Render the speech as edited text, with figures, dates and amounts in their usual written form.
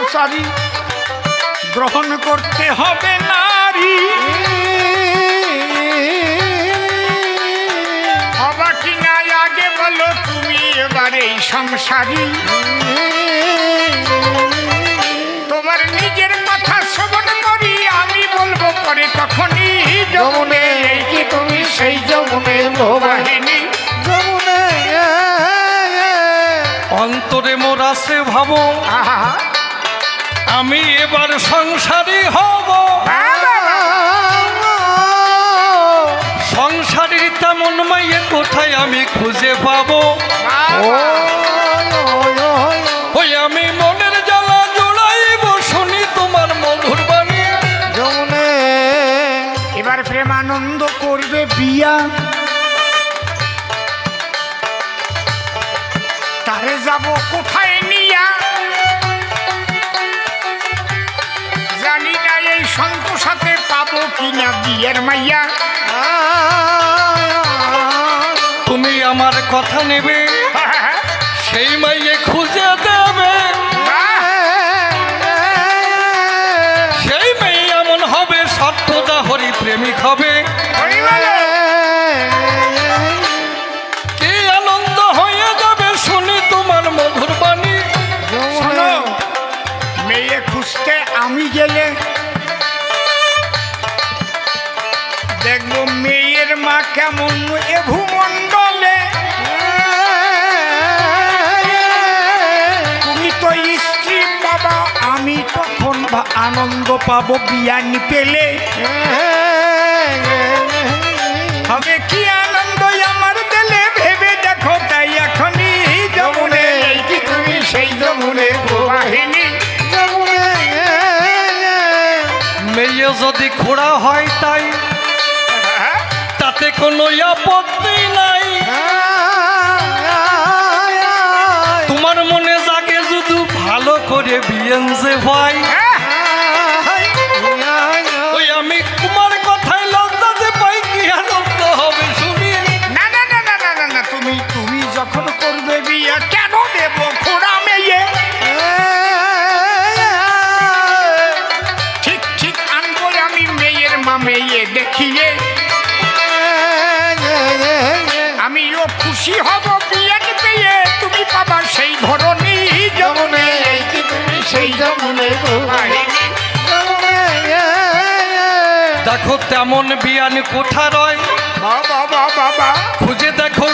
সংসারী গ্রহণ করতে হবে নারী। হবা কি না আগে বলো তুমি এবার এই সংসারী। তোমার নিজের কথা শ্রবণ করি আমি বলবো পরে তখনই যমুনে এই কি তুমি সেই যমুনে বাহিনী। যমুনে অন্তরে মোর আছে ভাবো আমি এবার সংসারী হব। সংসারীর তেমন মাইয়ে কোথায় আমি খুঁজে পাবো। ওই আমি মনের জ্বালা জোড়াইব শুনি তোমার মধুর বাণী। যমুনে এবার প্রেমানন্দ করবে বিয়া। তারে যাব কোথায় নিয়া জানি না এই সন্তোষাতে পাবো কিনা বিয়ের মাইয়া। তুমি আমার কথা নেবে সেই মাইয়ে খুঁজে দেবে। সেই মেয়ে এমন হবে সত্যদা হরি প্রেমিক হবে। কি আনন্দ হয়ে যাবে শুনি তোমার মধুর বাণী। শোনো, মেয়ে খুঁজতে আমি গেলে দেখবো মেয়ের মা কেমন এ ভূমণ্ডলে। তুমি তো স্ত্রী পাবা আমি তখন আনন্দ পাবো বিয়ান পেলে। হবে কি আনন্দ আমার দিলে ভেবে দেখো তাই এখনই যমুনে এই কি তুমি সেই যমুনে বাহিনী। মেয়ে যদি খোড়া হয় তাই তাতে কোনো আপত্তি নাই। তোমার মনে জাগে শুধু ভালো করে বিয়েন যে ভাই। ওই আমি তোমার কথায় লজ্জাতে পাই কি আনন্দ হবে শুনি। না না না না না না না তুমি তুমি যখন করবে বিয়ে কেন দেব খোড়া মেয়ে। ঠিক ঠিক আনবো আমি মেয়ের মা মেয়ে দেখিয়ে। আমিও খুশি হব বিয়ে পেয়ে তুমি পাবা সেই ধরনী যমুনে এই কি তুমি সেই যমুনে বাহিনী। দেখো তেমন বিয়ান কোঠা রয় বাবা বাবা খুঁজে দেখো